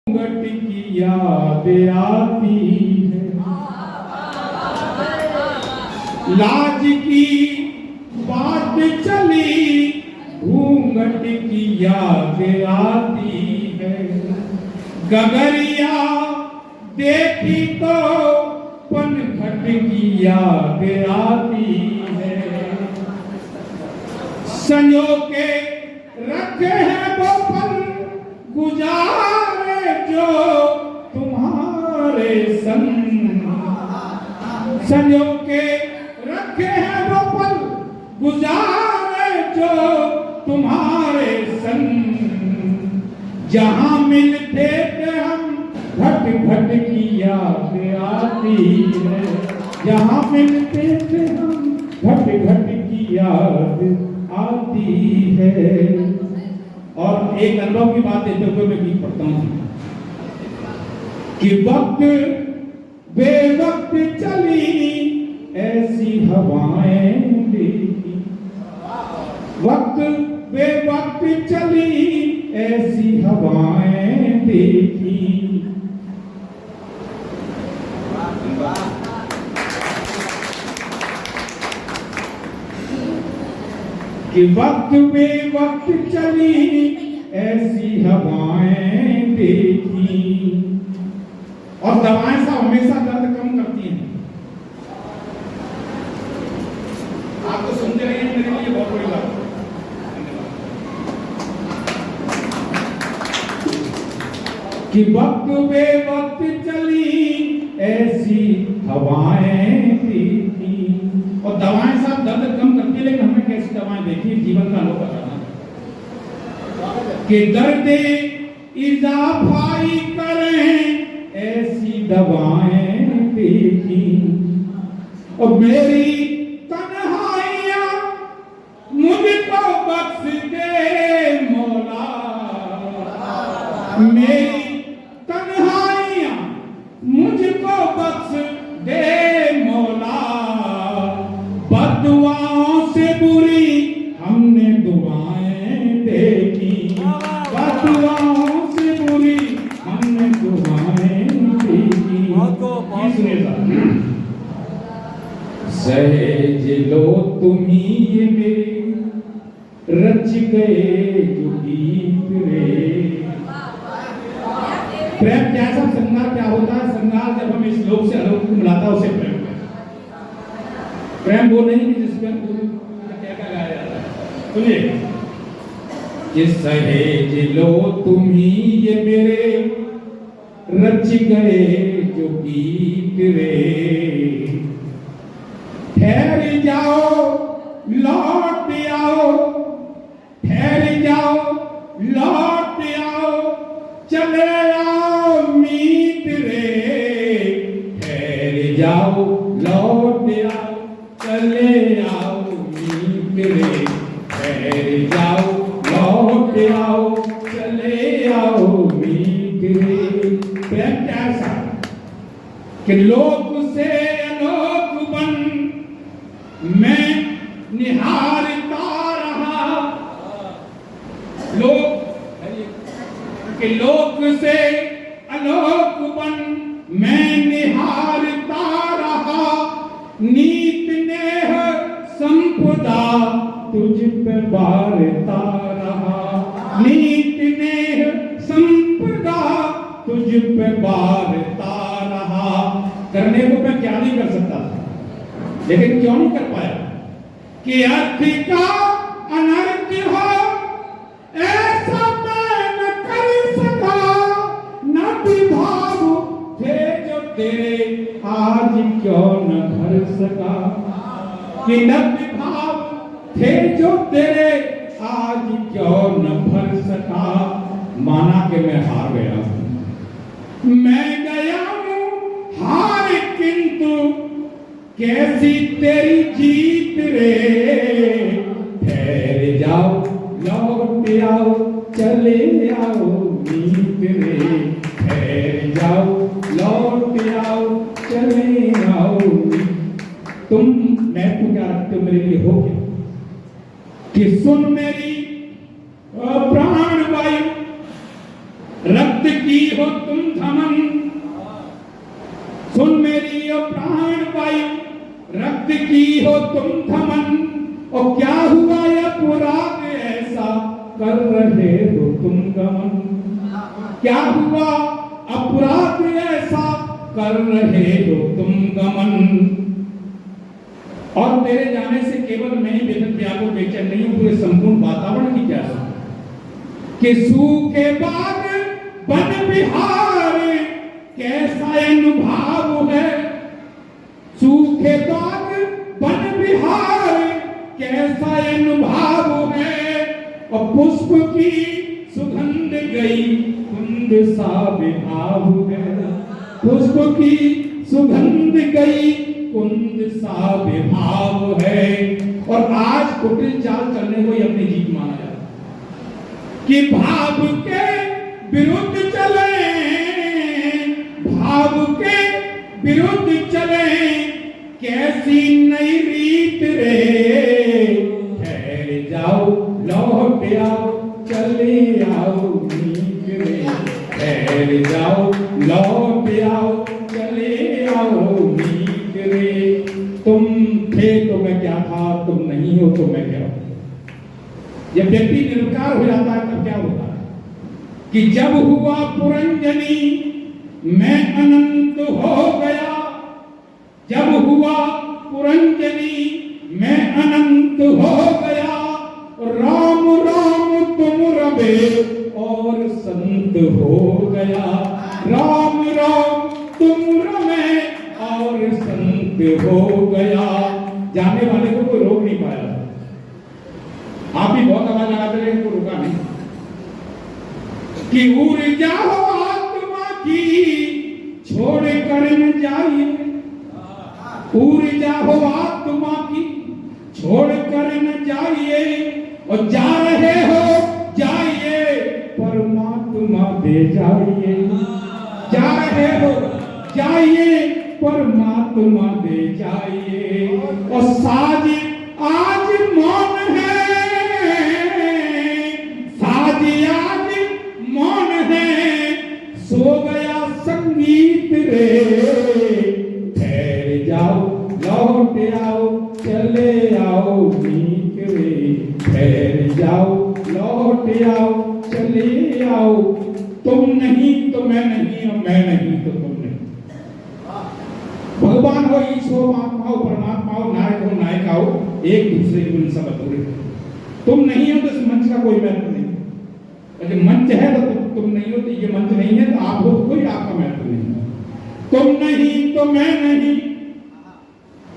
घूंघट की याद आती है, लाज की बात चली घूंघट की याद आती है। गगरिया देखी तो पनघट की याद आती है। संजो के रखे हैं वो पल गुजारे जो तुम्हारे संग, संजो के रखे हैं वो पल गुजारे जो तुम्हारे संग। जहां मिलते थे हम घट घट की याद आती है, जहां मिलते थे हम घट घट की याद आती है। और एक अनुभव की बात देते हुए मैं गीत पढ़ता हूं कि वक्त बेवक्त चली ऐसी हवाएं देखी, वक्त बेवक्त चली ऐसी हवाएं देखी। कि वक्त बेवक्त चली ऐसी हवाएं देखी। और दवाएं सब हमेशा दर्द कम करती हैं। आप तो सुनते रहिए, मेरे लिए बहुत बड़ी बात है। कि वक्त बेवक्त चली ऐसी हवाएं देखी। और दवाएं सब दर्द कम करती है, लेकिन हमने कैसी दवाएं देखी जीवन का अनुभव करना कि दर्द इजाफाई करें ऐसी दवाएं देखी। और मेरी तन्हाइयां मुझको बख्श दे मौला, मेरी तन्हाइयां मुझको बख्श दे मौला। बददुआओं से बुरी हमने दुआएं देखी, बददुआओं से बुरी हमने दुआएं देखी। सहेज लो तुम्ही ये मेरे रच गए जो गीत रे। प्रेम कैसा श्रृंगार क्या होता है? श्रृंगार जब हम इस लोक से अलोक को मिलाता है उसे प्रेम कहते हैं। प्रेम वो नहीं कि जिसमें गुरु क्या क्या गाया जाता है। सुनिए कि सहेज लो तुम्ही ये मेरे रच गए जो गीत रे। ठहर जाओ लौट आओ, ठहर जाओ लौट आओ, चले आओ मीत रे। ठहर जाओ लौट आओ, चले आओ मीत रे। ठहर जाओ लौट आओ, चले आओ मीत रे। प्रेम कैसा कि लोक से अलोक बन मैं निहारता रहा। लोक से अलोक बन मैं निहारता रहा। नीत नेह संपदा तुझ पे बारता रहा, नीत नेह संपदा तुझ पे बारता रहा। करने को मैं क्या नहीं कर सकता था, लेकिन क्यों नहीं कर पाया कि अर्थ का अनर्थ हो ऐसा मैं न कर सका। न विभाव थे जो तेरे आज क्यों न भर सका। कि न विभाव थे जो तेरे आज क्यों न भर सका। माना कि मैं हार गया हूं, मैं गया हूं हार, किंतु कैसी तेरी जीत रे। ठहर जाओ लौट आओ, चले आओ मीत रे। ठहर जाओ लौट आओ, चले आओ मीत। तुम मैं तो क्या रखते हो मेरे लिए हो क्या कि सुन मेरी प्राण वायु रक्त रक्त की हो तुम धमन, सुन मेरी ओ प्राण वायु, रक्त की हो तुम धमन, और क्या हुआ यह अपराध ऐसा कर रहे हो तुम गमन, क्या हुआ अपराध ऐसा कर रहे हो तुम गमन। और तेरे जाने से केवल मैं ही बेदन व्याकुल बेचैन नहीं हूं, पूरे संपूर्ण वातावरण की क्या सुन कि सूखे बाग वन विहार कैसा अनुभव है, सूखे बाग वन विहार कैसा अनुभव है, और पुष्प की सुगंध गई कुंद सा विभाव है, पुष्प की सुगंध गई कुंद सा विभाव है। और आज कुटिल चाल चलने को ही अपनी जीत माना जाता कि भाव के विरुद्ध चले, भाव के विरुद्ध चले, कैसी नई रीत रे, ठहर जाओ लौट आओ चले आओ नीक रे, ठहर जाओ लौट आओ चले आओ नीक रे। तुम थे तो मैं क्या था, तुम नहीं हो तो मैं क्या हूं। जब व्यक्ति निरंकार हो जाता है तब क्या होता है कि जब हुआ पुरंजनी मैं अनंत हो गया, जब हुआ पुरंजनी मैं अनंत हो गया, राम राम तुम रबे और संत हो गया, राम राम तुम रमे और संत हो गया। जाने वाले को कोई रोक नहीं पाया, आप ही बहुत आवाज लगाते रहे, इनको रुका नहीं कि ऊर्जा हो आत्मा की छोड़ कर न जाइए, ऊर्जा हो आत्मा की छोड़ कर न जाइए, और जा रहे हो जाइए परमात्मा दे जाइए, जा रहे हो जाइए परमात्मा दे जाइए। और साज आज मौन है, साज आज मौन है, सो गया संगीत रे, ठहर जाओ लौट आओ चले आओ नीक रे, ठहर जाओ लौट आओ चले आओ। तुम नहीं तो मैं नहीं, और मैं नहीं तो तुम नहीं। भगवान हो, ईश्वर आत्मा हो, परमात्मा हो, नायक हो, नायिका हो, एक दूसरे को सब अधूरे। तुम नहीं हो तो इस मंच का कोई महत्व नहीं, अगर मंच है तो तुम नहीं हो, तो ये मंच नहीं है तो आप हो, तो कोई आपका महत्व नहीं। तुम नहीं तो मैं नहीं,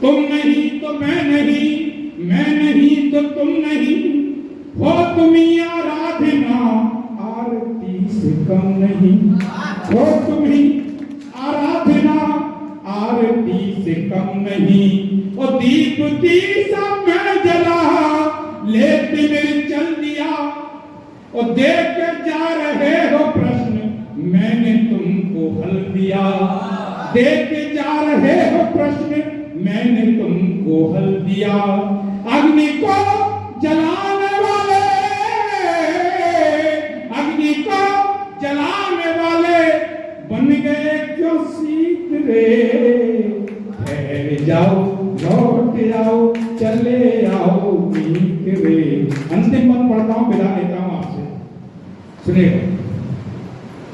तुम नहीं तो मैं नहीं, मैं नहीं तो तुम नहीं, हो तुम्ही आराधना आरती से कम नहीं, हो तुम्ही आराधना आरती से कम नहीं। और दीप की सब मैं जला लेते मेरे चल दिया, और देख के जा रहे हो प्रश्न मैंने तुमको हल दिया, देख के जा रहे हो प्रश्न मैंने तुमको हल दिया। अग्नि को जलाने वाले, अग्नि को जलाने वाले बन गए क्यों शीत रे, ठहर जाओ लौट आओ चले आओ नीक रे। अंतिम पद पढ़ता हूं, विदा लेता हूं आपसे, सुनिएगा।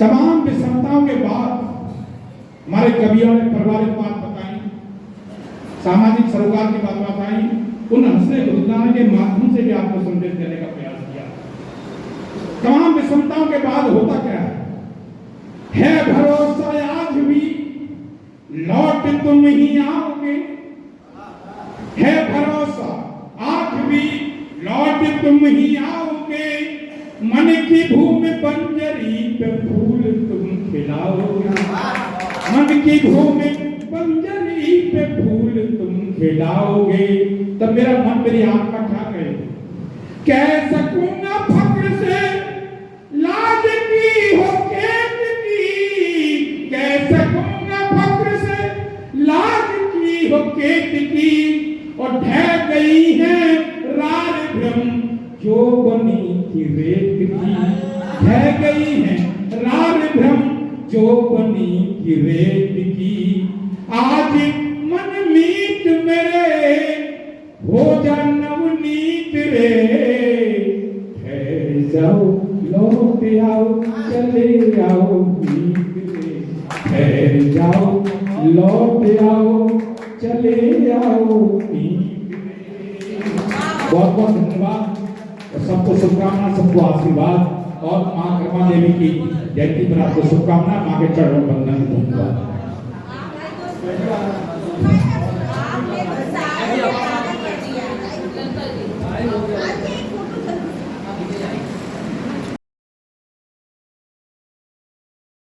तमाम विषमताओं के बाद हमारे कवियों ने पारिवारिक बात बताई, सामाजिक सरोकार की बात बताई, उन हंसने गुदगुदाने के माध्यम से भी आपको संदेश देने का प्रयास किया। तमाम विषमताओं के बाद होता क्या है भरोसा आज भी लौट तुम ही आओगे, है भरोसा आज भी लौट तुम ही आओगे, मन की भूमि बंजरी पे फूल तुम खिलाओगे, मन की भूमि बंजरी पे फूल तुम खिलाओगे। तब मेरा मन मेरी आत्मा क्या कहे, कह सकूंगा फक्र से लाज की हो केत की, कह सकूंगा फक्र से लाज की हो केत की, और ढह गई है रार भ्रम जो बनी थी रेत की, ढह गई है रार जो बनी की रेत की। आज मन मीत मेरे हो जा नवनीत रे। ठहर जाओ लौट आओ चले आओ मीत रे। ठहर जाओ लौट आओ चले आओ मीत रे। बहुत बहुत धन्यवाद, सबको शुभकामना, सबको आशीर्वाद, और माँ कर्मा देवी की जयंती पर आपको शुभकामना, माँ के चरणों में वंदन। धन्यवाद।